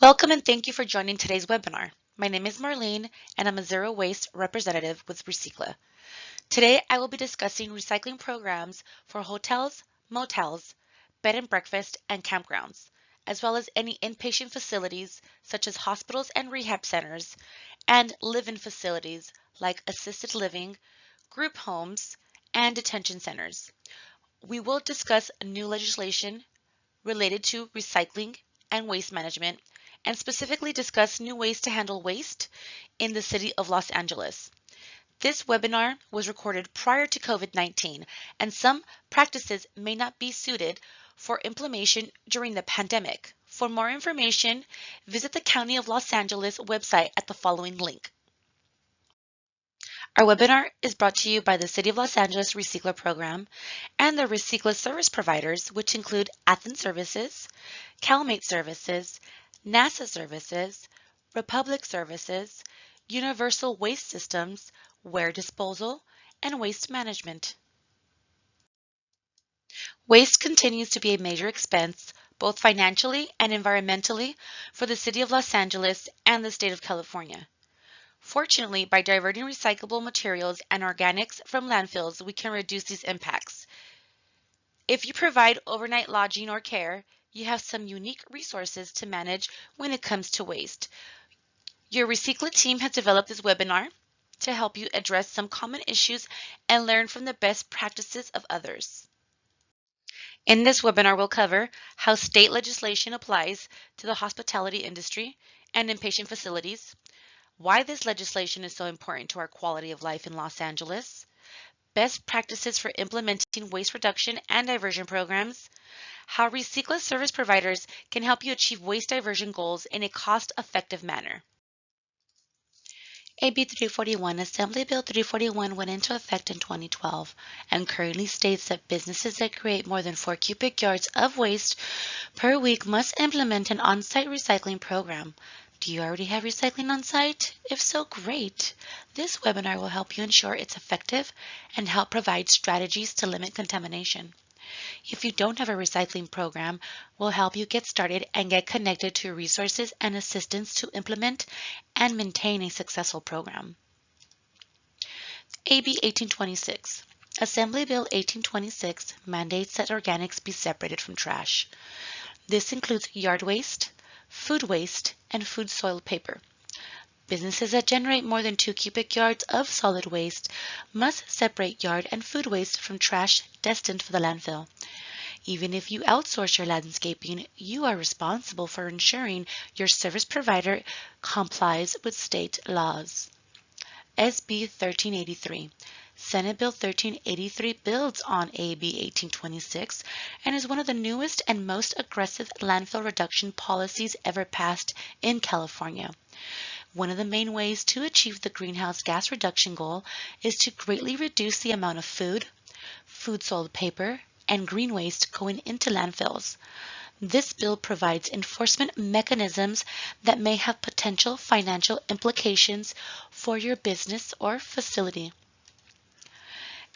Welcome and thank you for joining today's webinar. My name is Marlene and I'm a zero waste representative with recycLA. Today I will be discussing recycling programs for hotels, motels, bed and breakfast, and campgrounds, as well as any inpatient facilities such as hospitals and rehab centers, and live-in facilities like assisted living, group homes, and detention centers. We will discuss new legislation related to recycling and waste management, and specifically discuss new ways to handle waste in the city of Los Angeles. This webinar was recorded prior to COVID-19, and some practices may not be suited for implementation during the pandemic. For more information, visit the County of Los Angeles website at the following link. Our webinar is brought to you by the City of Los Angeles recycLA program and the recycLA service providers, which include Athens Services, CalMate Services, NASA Services, Republic Services, Universal Waste Systems, Ware Disposal, and Waste Management. Waste continues to be a major expense, both financially and environmentally, for the City of Los Angeles and the State of California. Fortunately, by diverting recyclable materials and organics from landfills, we can reduce these impacts. If you provide overnight lodging or care, you have some unique resources to manage when it comes to waste. Your recycLA team has developed this webinar to help you address some common issues and learn from the best practices of others. In this webinar, we'll cover how state legislation applies to the hospitality industry and inpatient facilities, why this legislation is so important to our quality of life in Los Angeles, best practices for implementing waste reduction and diversion programs, how recycLA service providers can help you achieve waste diversion goals in a cost-effective manner. AB 341, Assembly Bill 341 went into effect in 2012 and currently states that businesses that create more than 4 cubic yards of waste per week must implement an on-site recycling program. Do you already have recycling on site? If so, great. This webinar will help you ensure it's effective and help provide strategies to limit contamination. If you don't have a recycling program, we'll help you get started and get connected to resources and assistance to implement and maintain a successful program. AB 1826. Assembly Bill 1826 mandates that organics be separated from trash. This includes yard waste, food waste, and food soil paper. Businesses that generate more than 2 cubic yards of solid waste must separate yard and food waste from trash destined for the landfill. Even if you outsource your landscaping, you are responsible for ensuring your service provider complies with state laws. SB 1383. Senate Bill 1383 builds on AB 1826 and is one of the newest and most aggressive landfill reduction policies ever passed in California. One of the main ways to achieve the greenhouse gas reduction goal is to greatly reduce the amount of food, food soil paper, and green waste going into landfills. This bill provides enforcement mechanisms that may have potential financial implications for your business or facility.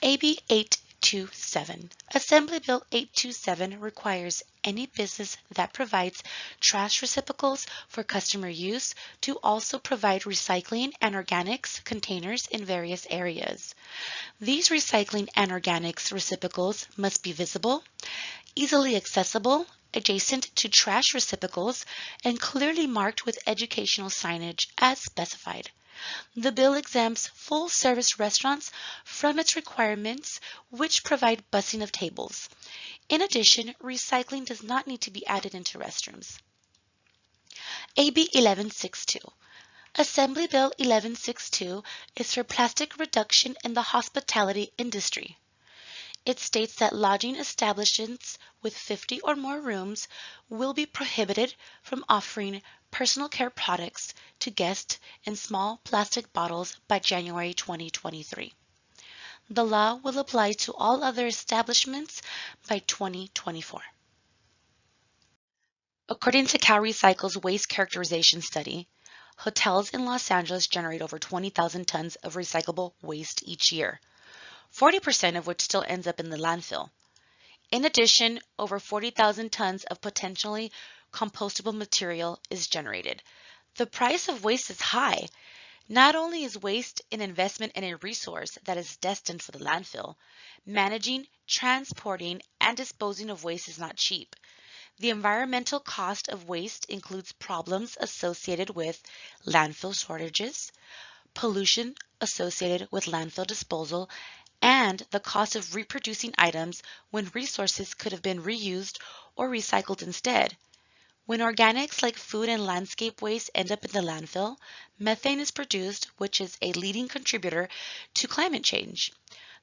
AB 827. Assembly Bill 827 requires any business that provides trash receptacles for customer use to also provide recycling and organics containers in various areas. These recycling and organics receptacles must be visible, easily accessible, adjacent to trash receptacles, and clearly marked with educational signage as specified. The bill exempts full-service restaurants from its requirements, which provide busing of tables. In addition, recycling does not need to be added into restrooms. AB 1162. Assembly Bill 1162 is for plastic reduction in the hospitality industry. It states that lodging establishments with 50 or more rooms will be prohibited from offering personal care products to guests in small plastic bottles by January 2023. The law will apply to all other establishments by 2024. According to CalRecycle's waste characterization study, hotels in Los Angeles generate over 20,000 tons of recyclable waste each year, 40% of which still ends up in the landfill. In addition, over 40,000 tons of potentially compostable material is generated. The price of waste is high. Not only is waste an investment in a resource that is destined for the landfill, managing, transporting, and disposing of waste is not cheap. The environmental cost of waste includes problems associated with landfill shortages, pollution associated with landfill disposal, and the cost of reproducing items when resources could have been reused or recycled instead. When organics like food and landscape waste end up in the landfill, methane is produced, which is a leading contributor to climate change.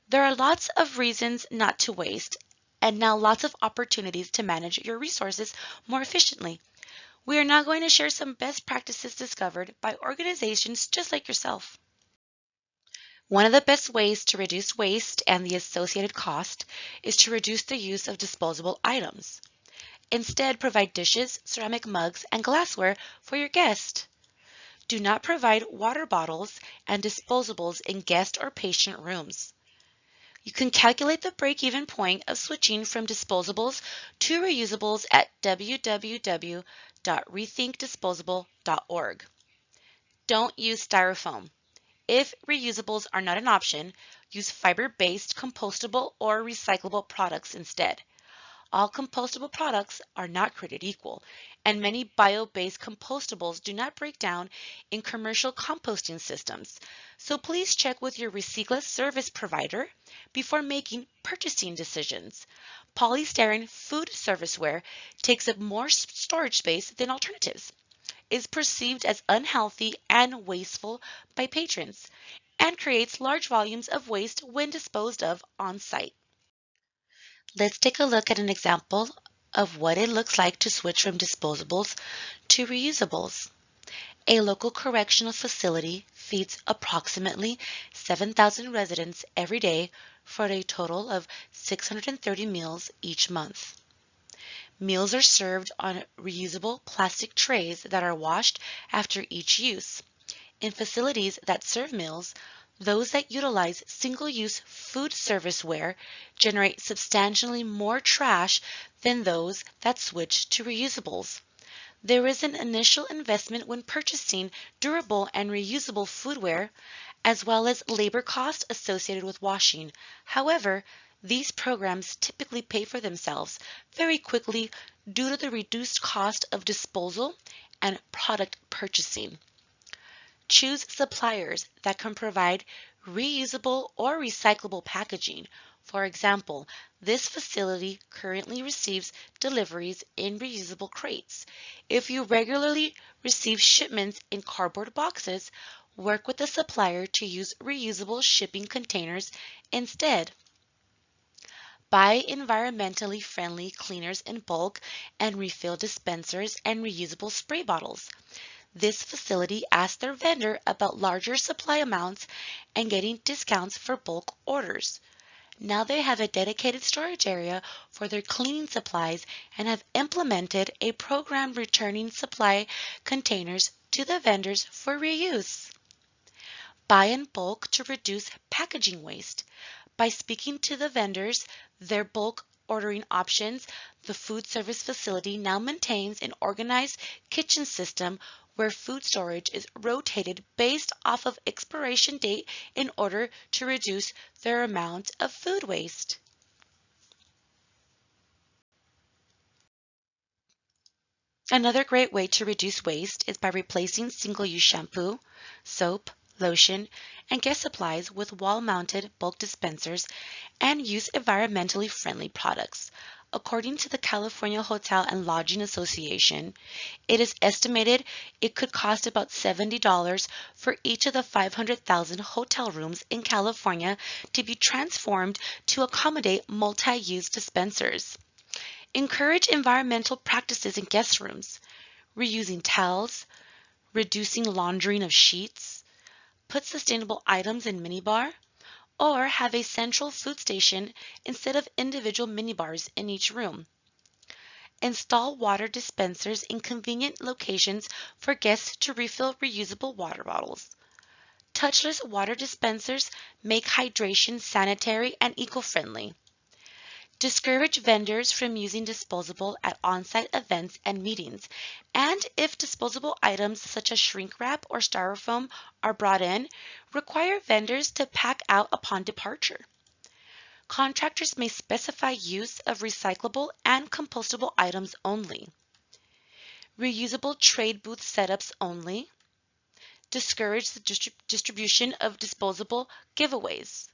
There are lots of reasons not to waste, and now lots of opportunities to manage your resources more efficiently. We are now going to share some best practices discovered by organizations just like yourself. One of the best ways to reduce waste and the associated cost is to reduce the use of disposable items. Instead, provide dishes, ceramic mugs, and glassware for your guest. Do not provide water bottles and disposables in guest or patient rooms. You can calculate the break-even point of switching from disposables to reusables at www.rethinkdisposable.org. Don't use styrofoam. If reusables are not an option, use fiber-based compostable or recyclable products instead. All compostable products are not created equal, and many bio-based compostables do not break down in commercial composting systems. So please check with your recycLA service provider before making purchasing decisions. Polystyrene food serviceware takes up more storage space than alternatives, is perceived as unhealthy and wasteful by patrons, and creates large volumes of waste when disposed of on site. Let's take a look at an example of what it looks like to switch from disposables to reusables. A local correctional facility feeds approximately 7,000 residents every day for a total of 630 meals each month. Meals are served on reusable plastic trays that are washed after each use. In facilities that serve meals, those that utilize single-use food serviceware generate substantially more trash than those that switch to reusables. There is an initial investment when purchasing durable and reusable foodware, as well as labor costs associated with washing. However, these programs typically pay for themselves very quickly due to the reduced cost of disposal and product purchasing. Choose suppliers that can provide reusable or recyclable packaging. For example, this facility currently receives deliveries in reusable crates. If you regularly receive shipments in cardboard boxes, work with the supplier to use reusable shipping containers instead. Buy environmentally friendly cleaners in bulk and refill dispensers and reusable spray bottles. This facility asked their vendor about larger supply amounts and getting discounts for bulk orders. Now they have a dedicated storage area for their cleaning supplies and have implemented a program returning supply containers to the vendors for reuse. Buy in bulk to reduce packaging waste. By speaking to the vendors, their bulk ordering options, the food service facility now maintains an organized kitchen system where food storage is rotated based off of expiration date in order to reduce their amount of food waste. Another great way to reduce waste is by replacing single-use shampoo, soap, lotion, and guest supplies with wall-mounted bulk dispensers and use environmentally friendly products. According to the California Hotel and Lodging Association, it is estimated it could cost about $70 for each of the 500,000 hotel rooms in California to be transformed to accommodate multi-use dispensers. Encourage environmental practices in guest rooms, reusing towels, reducing laundering of sheets, put sustainable items in minibar, or have a central food station instead of individual minibars in each room. Install water dispensers in convenient locations for guests to refill reusable water bottles. Touchless water dispensers make hydration sanitary and eco-friendly. Discourage vendors from using disposable at on-site events and meetings. And if disposable items such as shrink wrap or styrofoam are brought in, require vendors to pack out upon departure. Contractors may specify use of recyclable and compostable items only. Reusable trade booth setups only. Discourage the distribution of disposable giveaways.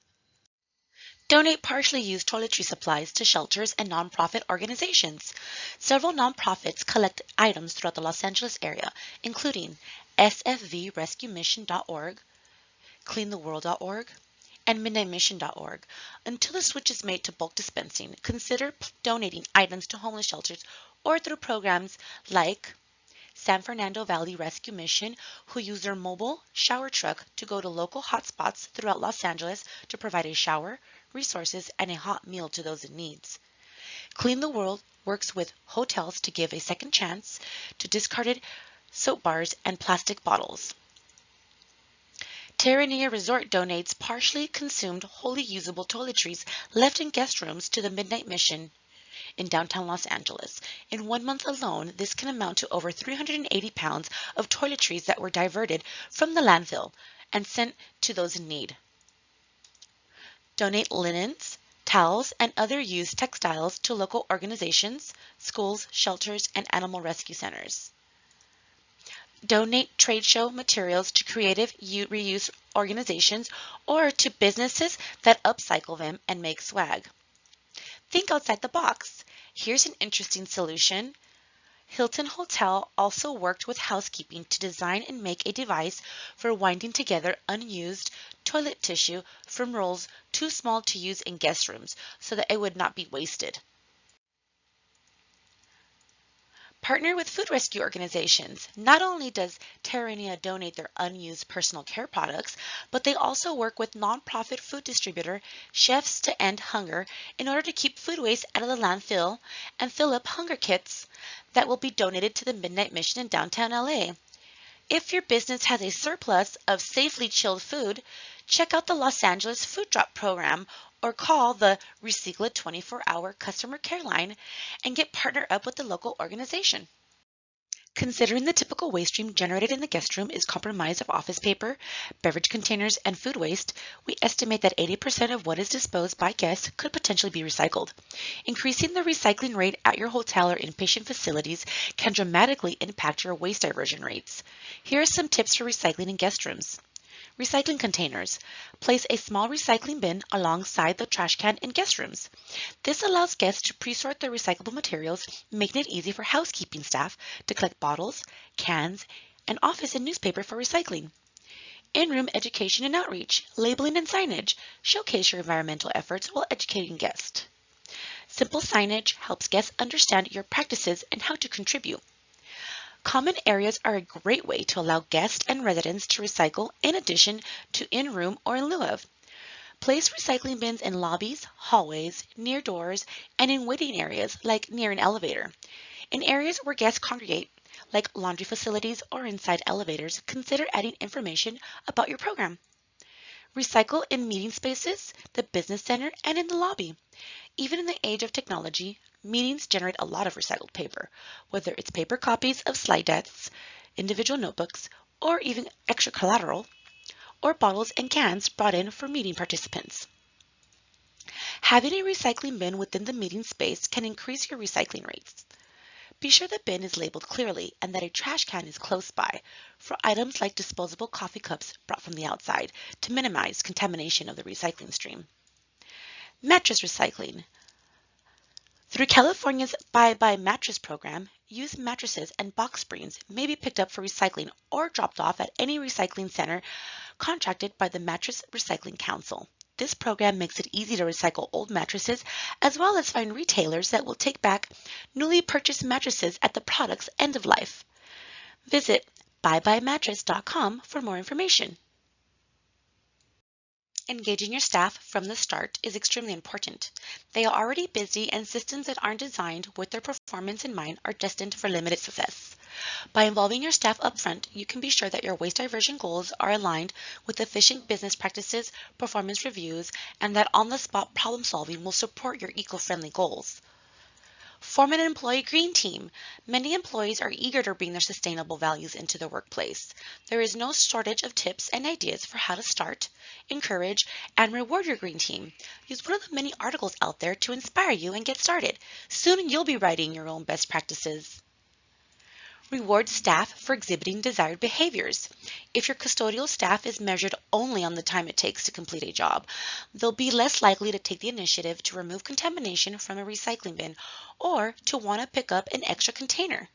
Donate partially used toiletry supplies to shelters and nonprofit organizations. Several nonprofits collect items throughout the Los Angeles area, including sfvrescuemission.org, cleantheworld.org, and midnightmission.org. Until a switch is made to bulk dispensing, consider donating items to homeless shelters or through programs like San Fernando Valley Rescue Mission, who use their mobile shower truck to go to local hotspots throughout Los Angeles to provide a shower, resources, and a hot meal to those in need. Clean the World works with hotels to give a second chance to discarded soap bars and plastic bottles. Terranea Resort donates partially consumed, wholly usable toiletries left in guest rooms to the Midnight Mission in downtown Los Angeles. In 1 month alone, this can amount to over 380 pounds of toiletries that were diverted from the landfill and sent to those in need. Donate linens, towels, and other used textiles to local organizations, schools, shelters, and animal rescue centers. Donate trade show materials to creative reuse organizations or to businesses that upcycle them and make swag. Think outside the box. Here's an interesting solution. Hilton Hotel also worked with housekeeping to design and make a device for winding together unused toilet tissue from rolls too small to use in guest rooms so that it would not be wasted. Partner with food rescue organizations. Not only does Terranea donate their unused personal care products, but they also work with nonprofit food distributor Chefs to End Hunger in order to keep food waste out of the landfill and fill up hunger kits that will be donated to the Midnight Mission in downtown LA. If your business has a surplus of safely chilled food, check out the Los Angeles Food Drop Program or call the recycLA 24-hour customer care line and get partnered up with the local organization. Considering the typical waste stream generated in the guest room is comprised of office paper, beverage containers, and food waste, we estimate that 80% of what is disposed by guests could potentially be recycled. Increasing the recycling rate at your hotel or inpatient facilities can dramatically impact your waste diversion rates. Here are some tips for recycling in guest rooms. Recycling containers. Place a small recycling bin alongside the trash can in guest rooms. This allows guests to pre-sort their recyclable materials, making it easy for housekeeping staff to collect bottles, cans, and office and newspaper for recycling. In-room education and outreach, labeling and signage. Showcase your environmental efforts while educating guests. Simple signage helps guests understand your practices and how to contribute. Common areas are a great way to allow guests and residents to recycle in addition to in-room or in lieu of. Place recycling bins in lobbies, hallways, near doors, and in waiting areas like near an elevator. In areas where guests congregate, like laundry facilities or inside elevators, consider adding information about your program. Recycle in meeting spaces, the business center, and in the lobby. Even in the age of technology, meetings generate a lot of recycled paper, whether it's paper copies of slide decks, individual notebooks, or even extra collateral, or bottles and cans brought in for meeting participants. Having a recycling bin within the meeting space can increase your recycling rates. Be sure the bin is labeled clearly and that a trash can is close by for items like disposable coffee cups brought from the outside to minimize contamination of the recycling stream. Mattress recycling. Through California's Bye-Bye Mattress program, used mattresses and box springs may be picked up for recycling or dropped off at any recycling center contracted by the Mattress Recycling Council. This program makes it easy to recycle old mattresses as well as find retailers that will take back newly purchased mattresses at the product's end of life. Visit buybuymattress.com for more information. Engaging your staff from the start is extremely important. They are already busy and systems that aren't designed with their performance in mind are destined for limited success. By involving your staff upfront, you can be sure that your waste diversion goals are aligned with efficient business practices, performance reviews, and that on-the-spot problem solving will support your eco-friendly goals. Form an employee green team. Many employees are eager to bring their sustainable values into the workplace. There is no shortage of tips and ideas for how to start, encourage, and reward your green team. Use one of the many articles out there to inspire you and get started. Soon you'll be writing your own best practices. Reward staff for exhibiting desired behaviors. If your custodial staff is measured only on the time it takes to complete a job, they'll be less likely to take the initiative to remove contamination from a recycling bin or to want to pick up an extra container.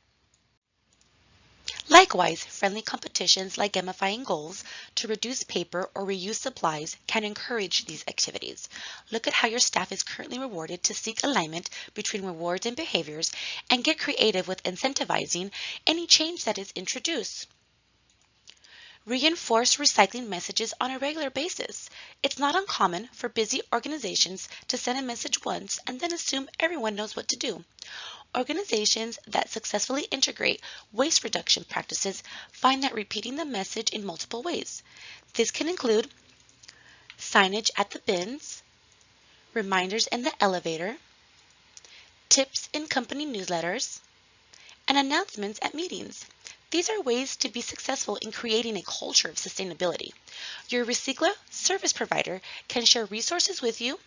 Likewise, friendly competitions like gamifying goals to reduce paper or reuse supplies can encourage these activities. Look at how your staff is currently rewarded to seek alignment between rewards and behaviors and get creative with incentivizing any change that is introduced. Reinforce recycling messages on a regular basis. It's not uncommon for busy organizations to send a message once and then assume everyone knows what to do. Organizations that successfully integrate waste reduction practices find that repeating the message in multiple ways. This can include signage at the bins, reminders in the elevator, tips in company newsletters, and announcements at meetings. These are ways to be successful in creating a culture of sustainability. Your recycLA service provider can share resources with you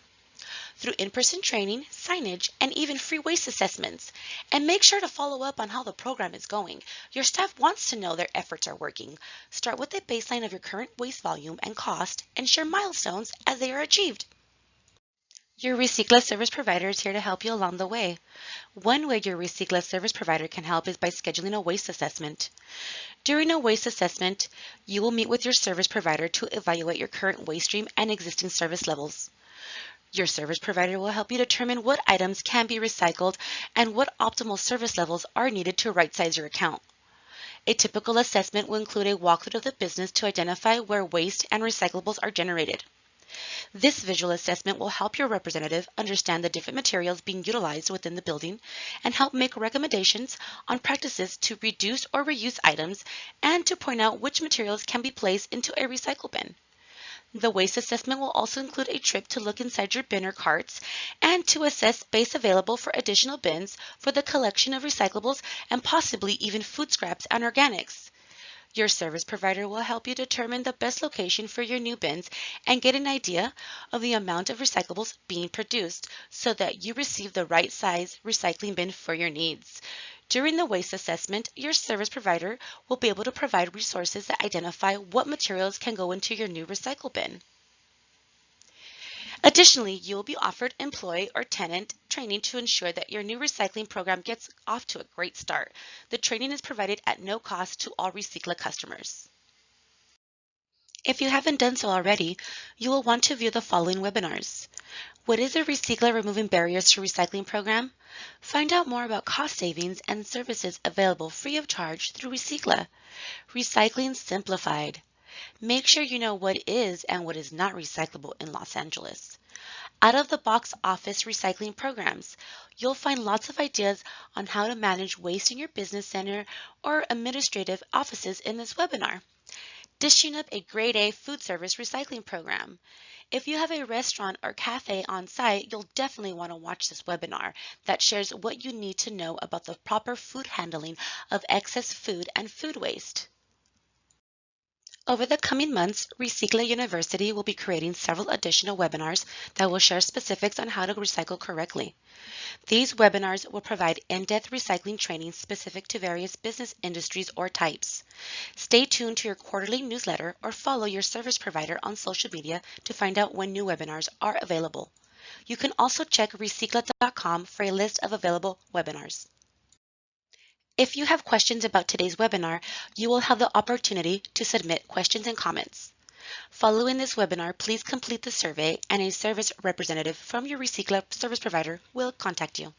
through in-person training, signage, and even free waste assessments. And make sure to follow up on how the program is going. Your staff wants to know their efforts are working. Start with a baseline of your current waste volume and cost and share milestones as they are achieved. Your recycLA service provider is here to help you along the way. One way your recycLA service provider can help is by scheduling a waste assessment. During a waste assessment, you will meet with your service provider to evaluate your current waste stream and existing service levels. Your service provider will help you determine what items can be recycled and what optimal service levels are needed to right-size your account. A typical assessment will include a walkthrough of the business to identify where waste and recyclables are generated. This visual assessment will help your representative understand the different materials being utilized within the building and help make recommendations on practices to reduce or reuse items and to point out which materials can be placed into a recycle bin. The waste assessment will also include a trip to look inside your bin or carts and to assess space available for additional bins for the collection of recyclables and possibly even food scraps and organics. Your service provider will help you determine the best location for your new bins and get an idea of the amount of recyclables being produced so that you receive the right size recycling bin for your needs. During the waste assessment, your service provider will be able to provide resources that identify what materials can go into your new recycle bin. Additionally, you will be offered employee or tenant training to ensure that your new recycling program gets off to a great start. The training is provided at no cost to all recycLA customers. If you haven't done so already, you will want to view the following webinars. What is a recycLA Removing Barriers to Recycling program? Find out more about cost savings and services available free of charge through recycLA. Recycling Simplified. Make sure you know what is and what is not recyclable in Los Angeles. Out-of-the-box office recycling programs. You'll find lots of ideas on how to manage waste in your business center or administrative offices in this webinar. Dishing up a grade A food service recycling program. If you have a restaurant or cafe on site, you'll definitely want to watch this webinar that shares what you need to know about the proper food handling of excess food and food waste. Over the coming months, recycLA University will be creating several additional webinars that will share specifics on how to recycle correctly. These webinars will provide in-depth recycling training specific to various business industries or types. Stay tuned to your quarterly newsletter or follow your service provider on social media to find out when new webinars are available. You can also check recycla.com for a list of available webinars. If you have questions about today's webinar, you will have the opportunity to submit questions and comments. Following this webinar, please complete the survey and a service representative from your recycLA service provider will contact you.